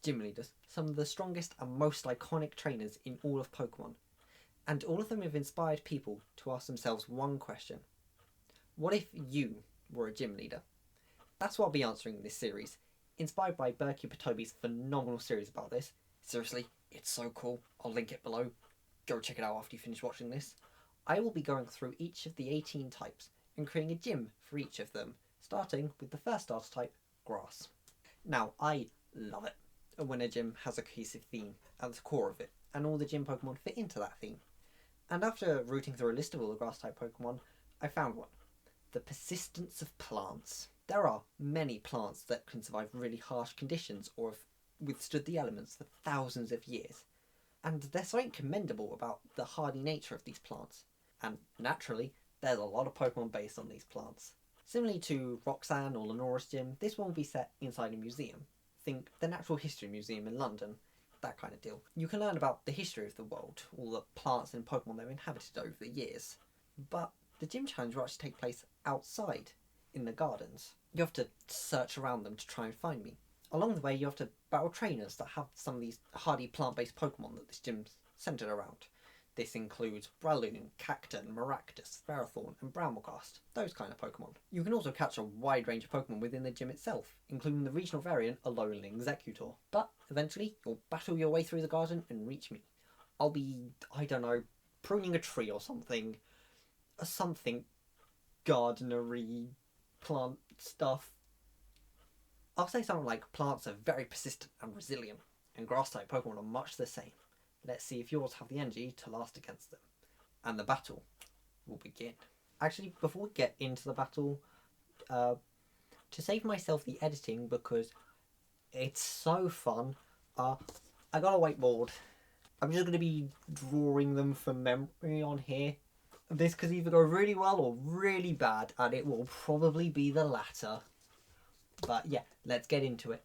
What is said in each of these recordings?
gym leaders, some of the strongest and most iconic trainers in all of Pokemon. And all of them have inspired people to ask themselves one question. What if you were a gym leader? That's what I'll be answering in this series, inspired by Berkey Patobi's phenomenal series about this. Seriously, it's so cool. I'll link it below. Go check it out after you finish watching this. I will be going through each of the 18 types and creating a gym for each of them, starting with the first starter type, Grass. Now, I love it when a gym has a cohesive theme at the core of it, and all the gym Pokemon fit into that theme. And after rooting through a list of all the Grass-type Pokemon, I found one. The persistence of plants. There are many plants that can survive really harsh conditions or have withstood the elements for thousands of years. And there's something commendable about the hardy nature of these plants. And naturally, there's a lot of Pokemon based on these plants. Similarly to Roxanne or Lenora's gym, this one will be set inside a museum. Think the Natural History Museum in London, that kind of deal. You can learn about the history of the world, all the plants and Pokemon they've inhabited over the years. But the gym challenge will actually take place outside, in the gardens. You have to search around them to try and find me. Along the way, you have to battle trainers that have some of these hardy plant-based Pokemon that this gym's centred around. This includes Breloom, Cacturne, Maractus, Ferrothorn and Bramblecast, those kind of Pokemon. You can also catch a wide range of Pokemon within the gym itself, including the regional variant Alolan Exeggutor. But eventually, you'll battle your way through the garden and reach me. I'll be, I don't know, pruning a tree or something. Something gardenery plant stuff. I'll say something like plants are very persistent and resilient, and grass-type Pokemon are much the same. Let's see if yours have the energy to last against them. And the battle will begin. Actually, before we get into the battle, to save myself the editing because it's so fun, I got a whiteboard. I'm just going to be drawing them from memory on here. This could either go really well or really bad, and it will probably be the latter. But yeah, let's get into it.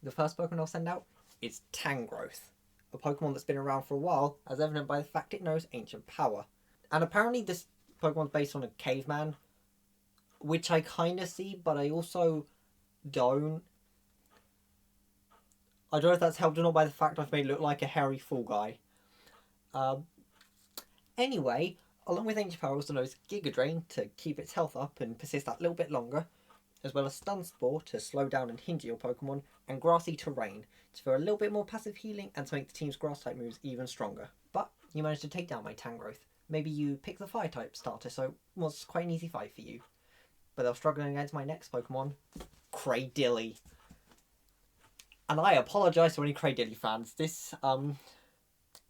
The first Pokemon I'll send out is Tangrowth, a Pokemon that's been around for a while, as evident by the fact it knows Ancient Power. And apparently this Pokemon's based on a caveman, which I kind of see, but I also don't. I don't know if that's helped or not by the fact I've made it look like a hairy fool guy. Anyway, along with Ancient Power also knows Giga Drain to keep its health up and persist that little bit longer, as well as Stun Spore to slow down and hinder your Pokemon, and Grassy Terrain for a little bit more passive healing and to make the team's Grass-type moves even stronger. But you managed to take down my Tangrowth. Maybe you picked the Fire-type starter, so it was quite an easy fight for you. But they're struggling against my next Pokemon, Cradily. And I apologise to any Cradily fans. This,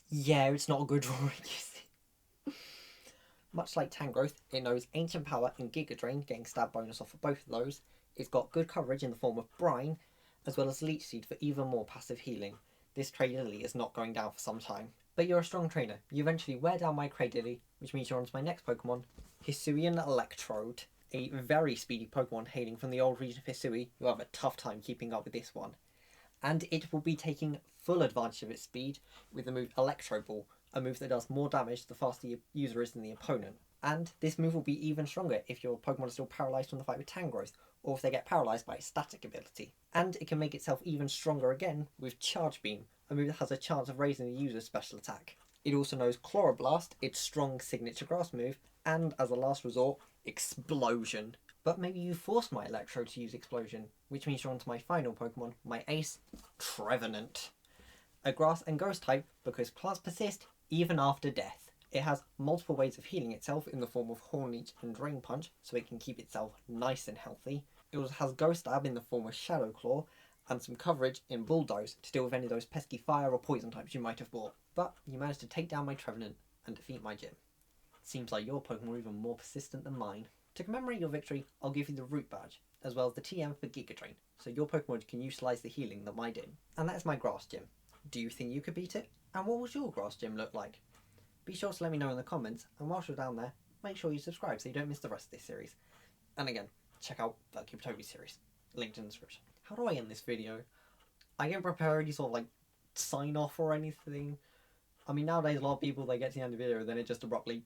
yeah, it's not a good drawing, you see. Much like Tangrowth, it knows Ancient Power and Giga Drain, getting stab bonus off of both of those. It's got good coverage in the form of Brine, as well as Leech Seed for even more passive healing. This Cradily is not going down for some time. But you're a strong trainer. You eventually wear down my Cradily, which means you're on to my next Pokemon, Hisuian Electrode. A very speedy Pokemon hailing from the old region of Hisui. You'll have a tough time keeping up with this one. And it will be taking full advantage of its speed with the move Electro Ball, a move that does more damage the faster your user is than the opponent. And this move will be even stronger if your Pokemon is still paralysed from the fight with Tangrowth, or if they get paralysed by its static ability. And it can make itself even stronger again with Charge Beam, a move that has a chance of raising the user's special attack. It also knows Chloroblast, its strong signature grass move, and as a last resort, Explosion. But maybe you force my Electro to use Explosion, which means you're on to my final Pokemon, my ace, Trevenant. A grass and ghost type because plants persist even after death. It has multiple ways of healing itself in the form of Horn Leech and Drain Punch, so it can keep itself nice and healthy. It also has Ghost Stab in the form of Shadow Claw, and some coverage in Bulldoze to deal with any of those pesky fire or poison types you might have bought. But you managed to take down my Trevenant and defeat my gym. Seems like your Pokemon are even more persistent than mine. To commemorate your victory, I'll give you the Root Badge, as well as the TM for Giga Drain, so your Pokemon can utilise the healing that mine did. And that's my Grass Gym. Do you think you could beat it? And what was your Grass Gym look like? Be sure to let me know in the comments, and whilst you're down there, make sure you subscribe so you don't miss the rest of this series. And again, check out the Berkey Patobi series, linked in the description. How do I end this video? I didn't prepare any sort of like sign off or anything. I mean, nowadays a lot of people, they get to the end of the video and then it just abruptly